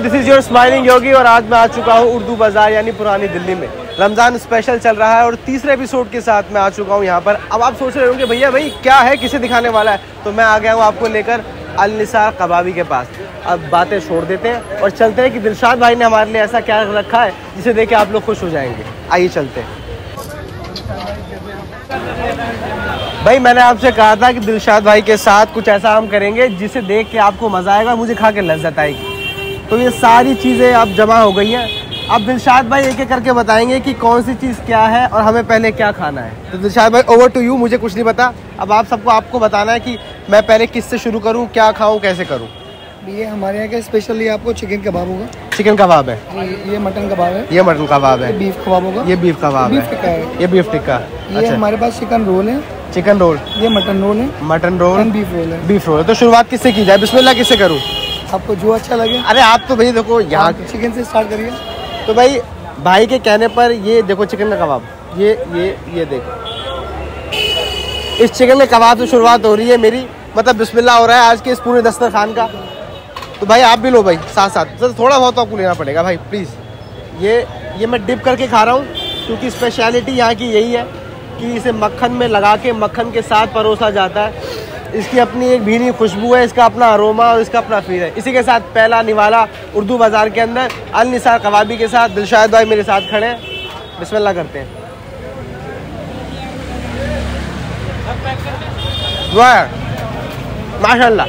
This is your smiling योगी और आज मैं आ चुका हूँ उर्दू बाजार यानी पुरानी दिल्ली में। रमज़ान स्पेशल चल रहा है और तीसरे एपिसोड के साथ मैं आ चुका हूँ यहाँ पर। अब आप सोच रहे होंगे भैया भाई क्या है, किसे दिखाने वाला है, तो मैं आ गया हूँ आपको लेकर अल निसार कबाबी के पास। अब बातें छोड़ देते हैं और चलते हैं कि दिलशाद भाई ने हमारे लिए ऐसा क्या रखा है जिसे देख के आप लोग खुश हो जाएंगे। आइए चलते हैं। भाई मैंने आपसे कहा था कि दिलशाद भाई के साथ कुछ ऐसा हम करेंगे जिसे देख के आपको मज़ा आएगा, मुझे खा के लज्जत आएगी। तो ये सारी चीज़ें अब जमा हो गई हैं। अब दिलशाद भाई एक एक करके बताएंगे कि कौन सी चीज़ क्या है और हमें पहले क्या खाना है। तो दिलशाद भाई ओवर टू यू, मुझे कुछ नहीं पता। अब आप सबको आपको बताना है कि मैं पहले किससे शुरू करूँ, क्या खाऊँ, कैसे करूँ। ये हमारे यहाँ का स्पेशल, ये आपको चिकन कबाब होगा। चिकन कबाब है, ये मटन कबाब है, ये मटन कबाब है, बीफ कबाब होगा, ये बीफ कबाब है, ये बीफ टिक्का, ये हमारे पास चिकन रोल है, चिकन रोल, ये मटन रोल है, मटन रोल, बीफ रोल है। Beef roll. तो शुरुआत किससे की जाए, बिस्मिल्लाह किससे करूँ? आपको जो अच्छा लगे। अरे आप तो भाई देखो यहाँ चिकन से स्टार्ट करिए। तो भाई के कहने पर ये देखो चिकन का कबाब, ये देखो, इस चिकन के कबाब से शुरुआत हो रही है मेरी, मतलब बिस्मिल्लाह हो रहा है आज के इस पूरे दस्तरखान का। तो भाई आप भी लो भाई साथ साथ, तो थोड़ा बहुत तो आपको लेना पड़ेगा भाई प्लीज़। ये मैं डिप करके खा रहा हूँ क्योंकि स्पेशलिटी यहाँ की यही है कि इसे मक्खन में लगा के मक्खन के साथ परोसा जाता है। इसकी अपनी एक भीनी खुशबू है, इसका अपना अरोमा और इसका अपना फील है। इसी के साथ पहला निवाला उर्दू बाज़ार के अंदर अल निसार कबाबी के साथ दिलशाद भाई मेरे साथ खड़े हैं। बिस्मिल्लाह करते हैं। वाह माशाल्लाह।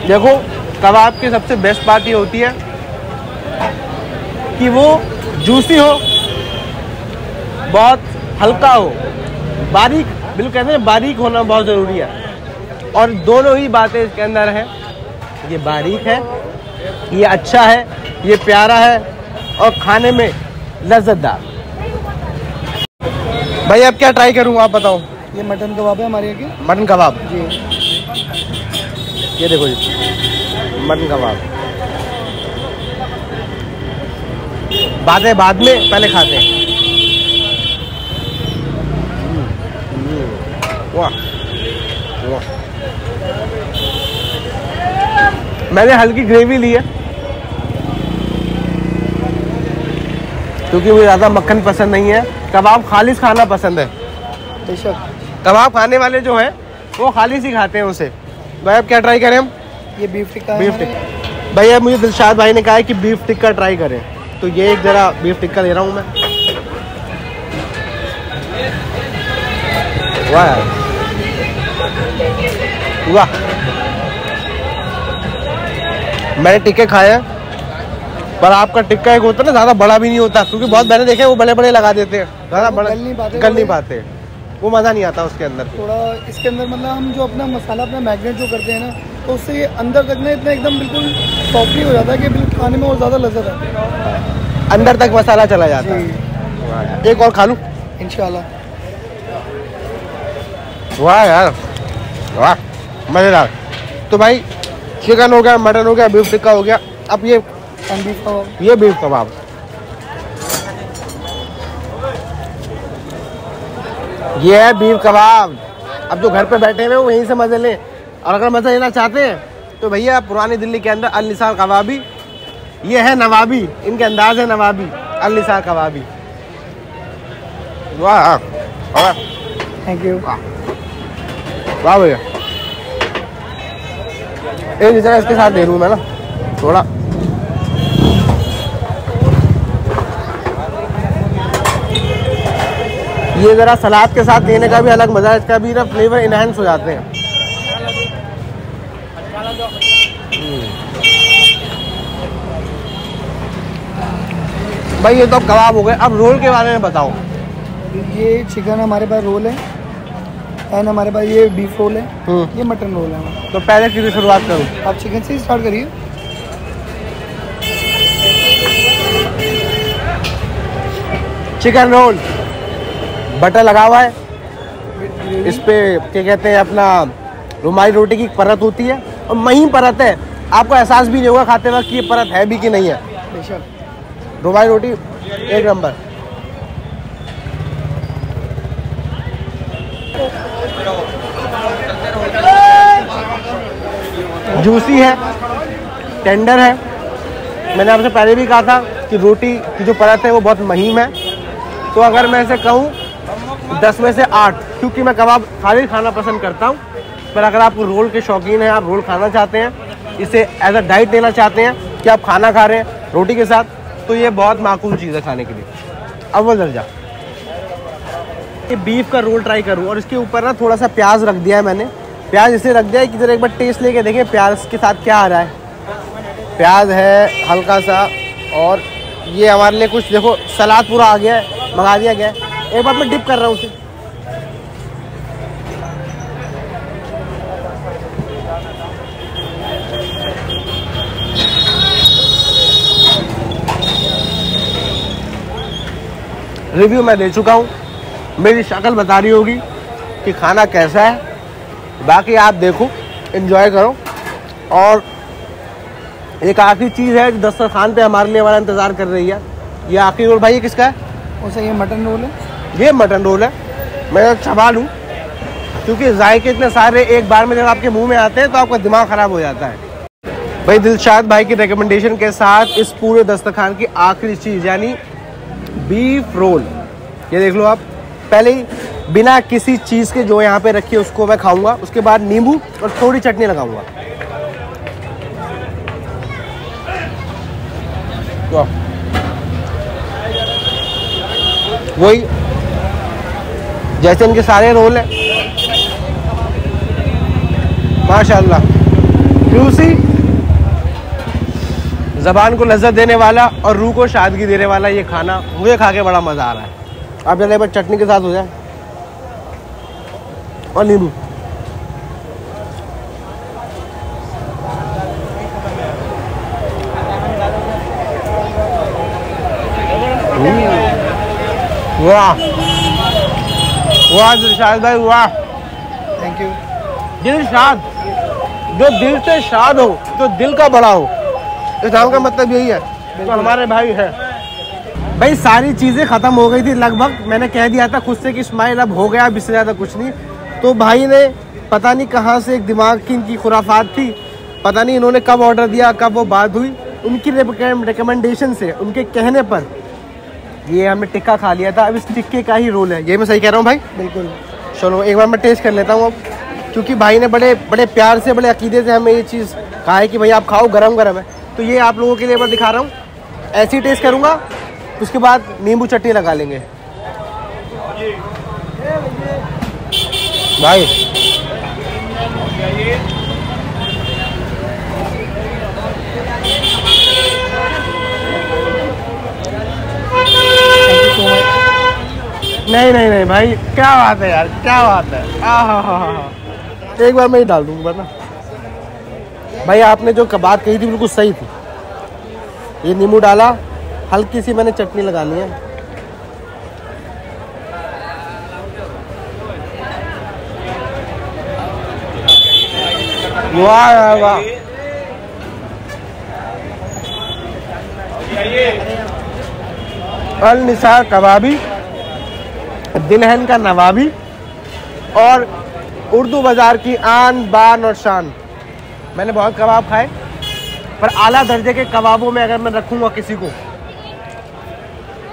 देखो कबाब की सबसे बेस्ट बात ये होती है कि वो जूसी हो, बहुत हल्का हो, बारीक, बिल्कुल कहते हैं बारीक होना बहुत ज़रूरी है। और दोनों ही बातें इसके अंदर हैं। ये बारीक है, ये अच्छा है, ये प्यारा है और खाने में लज्जतदार। भाई अब क्या ट्राई करूँ आप बताओ? ये मटन कबाब है हमारे यहाँ के। मटन कबाब जी, ये देखो जी मटन कबाब। बातें बाद में, पहले खाते हैं। वाह वाह। मैंने हल्की ग्रेवी ली है क्योंकि मुझे ज़्यादा मक्खन पसंद नहीं है। कबाब खालिश खाना पसंद है। बेशक कबाब खाने वाले जो हैं वो खालिश ही खाते हैं उसे। भाई अब क्या ट्राई करें हम? ये बीफ टिक्का है। बीफ टिक्का। भैया मुझे दिलशाद भाई ने कहा है कि बीफ टिक्का ट्राई करें, तो ये एक ज़रा बीफ टिक्का ले रहा हूँ मैं। वाह वाह। मैंने टिक्के खाए हैं पर आपका टिक्का एक होता है ना, ज़्यादा बड़ा भी नहीं होता, क्योंकि बहुत मैंने देखे वो बड़े बड़े लगा देते हैं, ज़्यादा बड़ा गल नहीं पाते, वो मज़ा नहीं आता उसके अंदर। थोड़ा इसके अंदर मतलब हम जो अपना मसाला अपना मैग्नेट जो करते हैं ना, तो उससे ये अंदर तक ना इतना एकदम बिल्कुल सॉफ्टली हो जाता है कि बिल्कुल खाने में और ज़्यादा लज्जत आती है, अंदर तक मसाला चला जाता है। एक और खा लूँ इंशाल्लाह। वाह यार वाह, मज़ेदार। तो भाई चिकन हो गया, मटन हो गया, बीफ टिक्का हो गया, अब ये बीफ कबाब। ये है बीफ कबाब। अब जो घर पे बैठे हुए वहीं से मज़े लें, और अगर मज़ा लेना चाहते हैं तो भैया पुरानी दिल्ली के अंदर अल निसार कबाबी, ये है नवाबी, इनके अंदाज है नवाबी, अल निसार कबाबी। वाह वाह, थैंक यू। वाह भैया, एक जगह इसके साथ दे दूँ मैं ना थोड़ा। ये ज़रा सलाद के साथ देने का भी अलग मज़ा है, इसका भी ना फ्लेवर इनहेंस हो जाते हैं। भाई ये तो कबाब हो गए, अब रोल के बारे में बताओ। ये चिकन हमारे पास रोल है एंड हमारे पास ये बीफ रोल है, ये मटन रोल है। तो पहले किसी शुरुआत करूँ? आप चिकन से ही स्टार्ट करिए। चिकन रोल, बटर लगा हुआ है, इस पे क्या कहते हैं अपना रुमाली रोटी की परत होती है और महीन परत है, आपको एहसास भी नहीं होगा खाते वक्त कि ये परत है भी कि नहीं है। बेशक रुमाली रोटी एक नंबर। जूसी है, टेंडर है। मैंने आपसे पहले भी कहा था कि रोटी की जो परत है वो बहुत महीन है। तो अगर मैं ऐसे कहूँ 10 में से 8, क्योंकि मैं कबाब खाली खाना पसंद करता हूँ, पर अगर आप रोल के शौकीन हैं, आप रोल खाना चाहते हैं, इसे एज अ डाइट लेना चाहते हैं कि आप खाना खा रहे हैं रोटी के साथ, तो ये बहुत माकूल चीज़ है खाने के लिए, अव्वल दर्जा। ये बीफ का रोल ट्राई करूँ और इसके ऊपर ना थोड़ा सा प्याज रख दिया है मैंने। प्याज इसलिए रख दिया है कि जरा एक बार टेस्ट लेके देखें प्याज के साथ क्या आ रहा है। प्याज है हल्का सा, और ये हमारे लिए कुछ देखो सलाद पूरा आ गया है, मंगा दिया गया है। एक बार मैं डिप कर रहा हूँ उसे। रिव्यू मैं दे चुका हूँ, मेरी शक्ल बता रही होगी कि खाना कैसा है। बाकी आप देखो, एंजॉय करो। और एक आखिरी चीज़ है जो दस्तरखान पे हमारे लिए हमारा इंतज़ार कर रही है। ये आखिरी रोल भाई ये किसका है? उसे ये मटन रोल है। ये मटन रोल है। मैं चबा लूँ क्योंकि जायके इतने सारे एक बार में जब आपके मुंह में आते हैं तो आपका दिमाग ख़राब हो जाता है। भाई दिलशाद भाई की रिकमेंडेशन के साथ इस पूरे दस्तरखान की आखिरी चीज़ यानी बीफ रोल, ये देख लो आप। पहले ही बिना किसी चीज़ के जो यहाँ पे रखी है उसको मैं खाऊंगा, उसके बाद नींबू और थोड़ी चटनी लगाऊंगा। वही जैसे इनके सारे रोल हैं, माशाल्लाह, जूसी, ज़बान को लज्जत देने वाला और रूह को शादगी देने वाला ये खाना मुझे खा के बड़ा मज़ा आ रहा है। अब जरा एक बार चटनी के साथ हो जाए और नींबू। वाह वाह दिलशाद भाई, वाह, थैंक यू। दिलशाद, जो दिल से शाद हो, जो दिल का बड़ा हो, इस नाम का मतलब यही है। तो हमारे भाई है भाई। सारी चीज़ें ख़त्म हो गई थी लगभग, मैंने कह दिया था खुद से कि स्माइल अब हो गया, अब इससे ज़्यादा कुछ नहीं। तो भाई ने पता नहीं कहाँ से एक दिमाग की इनकी खुराफात थी, पता नहीं इन्होंने कब ऑर्डर दिया, कब वो बात हुई, उनकी रिकमेंडेशन से, उनके कहने पर ये हमने टिक्का खा लिया था। अब इस टिक्के का ही रोल है, ये मैं सही कह रहा हूँ भाई? बिल्कुल। चलो एक बार मैं टेस्ट कर लेता हूँ अब, क्योंकि भाई ने बड़े बड़े प्यार से, बड़े अकीदे से हमें ये चीज़ कहा है कि भाई आप खाओ, गरम गरम है। तो ये आप लोगों के लिए मैं दिखा रहा हूँ, ऐसे ही टेस्ट करूँगा, उसके बाद नींबू चटनी लगा लेंगे। भाई नहीं नहीं नहीं भाई, क्या बात है यार, क्या बात है। एक बार मैं ही डाल दूंगा ना भाई। आपने जो बात कही थी बिल्कुल सही थी। ये नींबू डाला, हल्की सी मैंने चटनी लगानी है। वाह वाह, अल निसार कबाबी, दिलहन का नवाबी और उर्दू बाज़ार की आन बान और शान। मैंने बहुत कबाब खाए, पर आला दर्जे के कबाबों में अगर मैं रखूँगा किसी को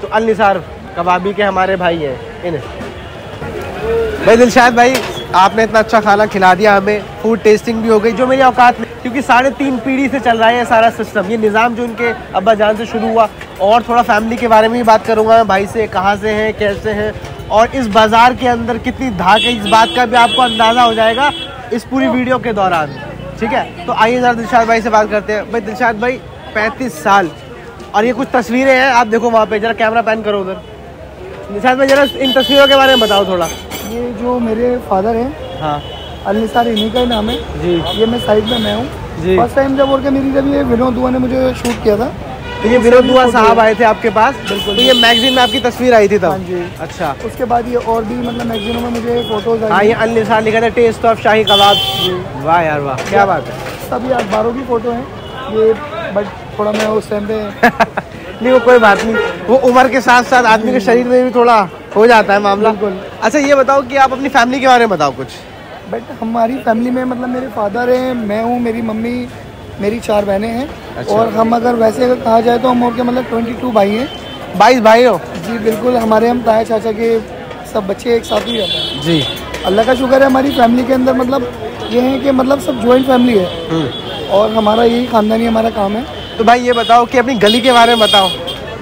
तो अल निसार कबाबी के हमारे भाई हैं इन्हें। भाई दिलशाद भाई, आपने इतना अच्छा खाना खिला दिया हमें, फूड टेस्टिंग भी हो गई जो मेरी औकात में, क्योंकि 3.5 पीढ़ी से चल रहा है ये सारा सिस्टम, ये निज़ाम जो इनके अब्बा जान से शुरू हुआ। और थोड़ा फैमिली के बारे में भी बात करूँगा मैं भाई से, कहाँ से हैं, कैसे हैं, और इस बाज़ार के अंदर कितनी धाक है, इस बात का भी आपको अंदाज़ा हो जाएगा इस पूरी वीडियो के दौरान। ठीक है, तो आइए ज़रा दिलशाद भाई से बात करते हैं। भाई दिलशाद भाई 35 साल, और ये कुछ तस्वीरें हैं, आप देखो वहाँ पे, जरा कैमरा पैन करो उधर। दिलशाद भाई जरा इन तस्वीरों के बारे में बताओ थोड़ा। ये जो मेरे फादर हैं, हाँ, अल निसार इन्हीं का ही नाम है जी। ये मैं साइड में मैं हूँ जी। फर्स्ट टाइम जब ये विनोद दुआ ने मुझे शूट किया था, तो ये विनोद दुआ साहब आए थे आपके पास? बिल्कुल। तो ये मैगजीन में आपकी तस्वीर आई थी तब? हाँ जी। अच्छा। उसके बाद ये और भी मतलब मैगजीनों में मुझे फोटोज आई। हाँ, ये अल निसार लिखा था, टेस्ट ऑफ शाही कबाब। वाह यार वाह, क्या बात है। सभी अखबारों की फोटो हैं ये, बट थोड़ा मैं उस टाइम पे नहीं, वो कोई बात नहीं, वो उम्र के साथ साथ आदमी के शरीर में भी थोड़ा हो जाता है मामला। बिल्कुल। अच्छा ये बताओ कि आप अपनी फैमिली के बारे में बताओ कुछ। बट हमारी फैमिली में मतलब मेरे फादर हैं, मैं हूँ, मेरी मम्मी, मेरी 4 बहनें हैं। अच्छा। और हम अगर वैसे अगर कहा जाए तो हम और के मतलब 22 भाई हैं। 22 भाई हो? जी बिल्कुल, हमारे हम ताया चाचा के सब बच्चे एक साथ ही रहते हैं जी। अल्लाह का शुक्र है हमारी फैमिली के अंदर मतलब ये है कि मतलब सब जॉइंट फैमिली है और हमारा यही खानदानी हमारा काम है। तो भाई ये बताओ कि अपनी गली के बारे में बताओ।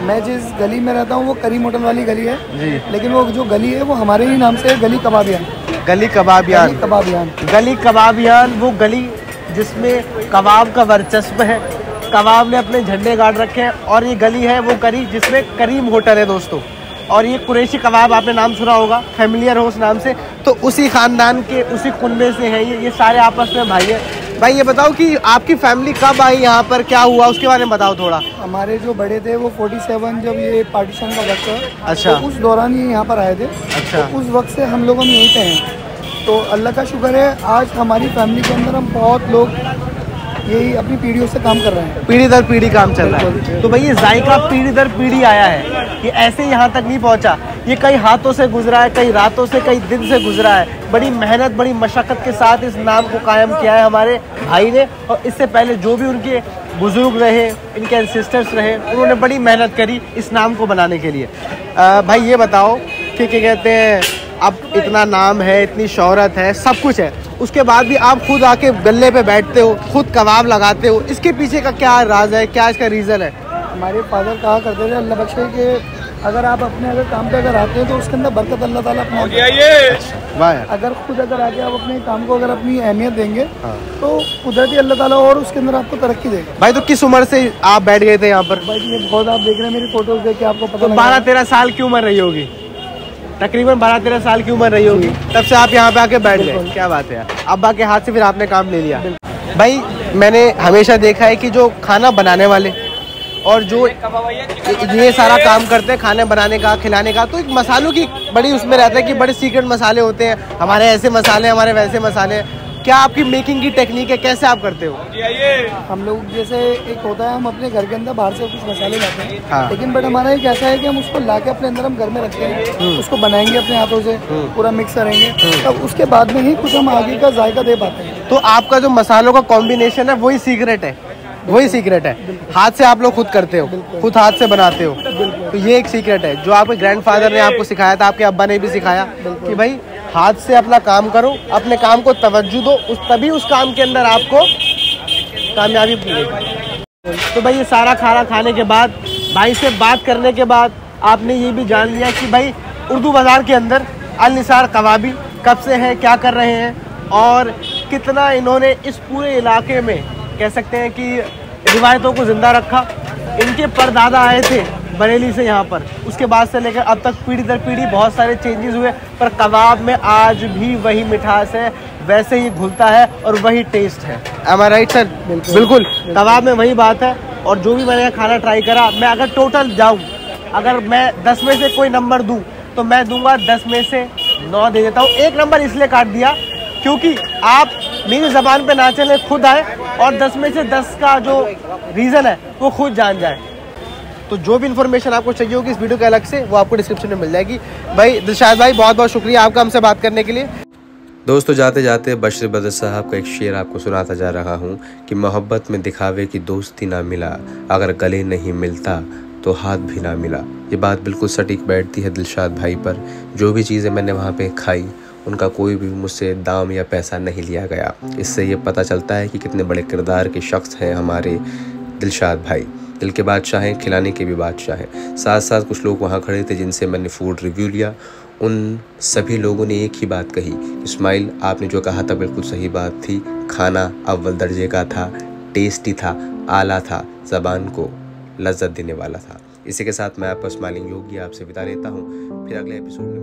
मैं जिस गली में रहता हूँ वो करीम होटल वाली गली है जी। लेकिन वो जो गली है वो हमारे ही नाम से है, गली कबाबियान। गली कबाबियान। गली कबाबियान वो गली जिसमें कबाब का वर्चस्व है, कबाब ने अपने झंडे गाड़ रखे हैं। और ये गली है वो गली जिसमें करीम होटल है दोस्तों। और ये कुरैशी कबाब आपने नाम सुना होगा, फैमिलियर हो उस नाम से, तो उसी खानदान के उसी कुनबे से हैं ये सारे आपस में भाई हैं। भाई ये बताओ कि आपकी फैमिली कब आई यहाँ पर, क्या हुआ उसके बारे में बताओ थोड़ा। हमारे जो बड़े थे वो 47 जब ये पार्टीशन का वक्त था, अच्छा, तो उस दौरान ये यहाँ पर आए थे। अच्छा। तो उस वक्त से हम लोग हम यहीं पे हैं। तो अल्लाह का शुक्र है आज हमारी फैमिली के अंदर हम बहुत लोग यही अपनी पीढ़ियों से काम कर रहे हैं, पीढ़ी दर पीढ़ी काम चल रहा है। तो भाई ये जायका पीढ़ी दर पीढ़ी आया है, ये ऐसे यहाँ तक नहीं पहुँचा, ये कई हाथों से गुजरा है, कई रातों से, कई दिन से गुजरा है। बड़ी मेहनत, बड़ी मशक्क़त के साथ इस नाम को कायम किया है हमारे भाई ने। और इससे पहले जो भी उनके बुजुर्ग रहे, इनके एंसेस्टर्स रहे, उन्होंने बड़ी मेहनत करी इस नाम को बनाने के लिए। भाई ये बताओ कि क्या कहते हैं, अब इतना नाम है, इतनी शोहरत है, सब कुछ है, उसके बाद भी आप खुद आके गल्ले पे बैठते हो, खुद कबाब लगाते हो, इसके पीछे का क्या राज है, क्या इसका रीज़न है? हमारे फादर कहा करते थे अल्लाह बख्शे कि अगर आप अपने अगर काम पे अगर आते हैं तो उसके अंदर बरकत अल्लाह ताला अपना अगर खुद अगर आके आप अपने काम को अगर अपनी अहमियत देंगे तो कुदरती अल्लाह ताला और उसके अंदर आपको तरक्की देगा। भाई तो किस उम्र से आप बैठ गए थे यहाँ पर? भाई ये बहुत आप देख रहे हैं मेरी फोटोज देख के आपको पता तो 12-13 साल की उम्र रही होगी, तकरीबन 12-13 साल की उम्र रही होगी, तब से आप यहाँ पे आके बैठ गए। क्या बात है, अब्बा के हाथ से फिर आपने काम ले लिया। भाई मैंने हमेशा देखा है कि जो खाना बनाने वाले और जो ये सारा काम करते हैं खाने बनाने का, खिलाने का, तो एक मसालों की बड़ी उसमें रहता है कि बड़े सीक्रेट मसाले होते हैं, हमारे ऐसे मसाले, हमारे वैसे मसाले। क्या आपकी मेकिंग की टेक्निक है, कैसे आप करते हो? हम लोग जैसे एक होता है हम अपने घर के अंदर बाहर से कुछ मसाले लाते हैं, हाँ। लेकिन बट हमारा एक ऐसा है कि हम उसको ला के अपने अंदर हम घर में रखते हैं, उसको बनाएंगे अपने हाथों से, पूरा मिक्स करेंगे, तब उसके बाद में ही कुछ हम आगे का जायका दे पाते हैं। तो आपका जो मसालों का कॉम्बिनेशन है वही सीक्रेट है, वही सीक्रेट है। हाथ से आप लोग खुद करते हो, खुद हाथ से बनाते हो, तो ये एक सीक्रेट है जो आपके ग्रैंडफादर ने आपको सिखाया था, आपके अब्बा ने भी सिखाया कि भाई हाथ से अपना काम करो, अपने काम को तवज्जो दो, तभी उस काम के अंदर आपको कामयाबी मिलेगी। तो भाई ये सारा खाना खाने के बाद, भाई से बात करने के बाद आपने ये भी जान लिया कि भाई उर्दू बाज़ार के अंदर अल निसार कबाबी कब से है, क्या कर रहे हैं और कितना इन्होंने इस पूरे इलाके में कह सकते हैं कि रिवायतों को ज़िंदा रखा। इनके परदादा आए थे बरेली से यहाँ पर, उसके बाद से लेकर अब तक पीढ़ी दर पीढ़ी बहुत सारे चेंजेस हुए, पर कबाब में आज भी वही मिठास है, वैसे ही घुलता है और वही टेस्ट है। am I right sir? बिल्कुल कबाब में वही बात है। और जो भी मैंने खाना ट्राई करा, मैं अगर टोटल जाऊँ, अगर मैं 10 में से कोई नंबर दूँ तो मैं दूंगा 10 में से 9 दे देता हूँ। एक नंबर इसलिए काट दिया क्योंकि आप मेरी ज़बान पे ना चले, खुद आए और 10 में से 10 का जो रीज़न है वो खुद जान जाए। तो जो भी इन्फॉर्मेशन आपको चाहिए होगी इस वीडियो के अलग से, वो आपको डिस्क्रिप्शन में मिल जाएगी। भाई दिलशाद भाई बहुत बहुत शुक्रिया आपका हमसे बात करने के लिए। दोस्तों जाते जाते बशीर बदर साहब का एक शेर आपको सुनाता जा रहा हूँ कि मोहब्बत में दिखावे की दोस्ती ना मिला, अगर गले नहीं मिलता तो हाथ भी ना मिला। ये बात बिल्कुल सटीक बैठती है दिलशाद भाई पर। जो भी चीज़ें मैंने वहाँ पे खाई उनका कोई भी मुझसे दाम या पैसा नहीं लिया गया। इससे ये पता चलता है कि कितने बड़े किरदार के शख्स हैं हमारे दिलशाद भाई। दिल के बादशाह हैं, खिलाने के भी बादशाह हैं। साथ साथ कुछ लोग वहाँ खड़े थे जिनसे मैंने फूड रिव्यू लिया, उन सभी लोगों ने एक ही बात कही, इस्माइल आपने जो कहा था बिल्कुल सही बात थी, खाना अव्वल दर्जे का था, टेस्टी था, आला था, ज़बान को लज्जत देने वाला था। इसी के साथ मैं आपका स्माइलिंग योगी आपसे विदा लेता हूँ। फिर अगले एपिसोड में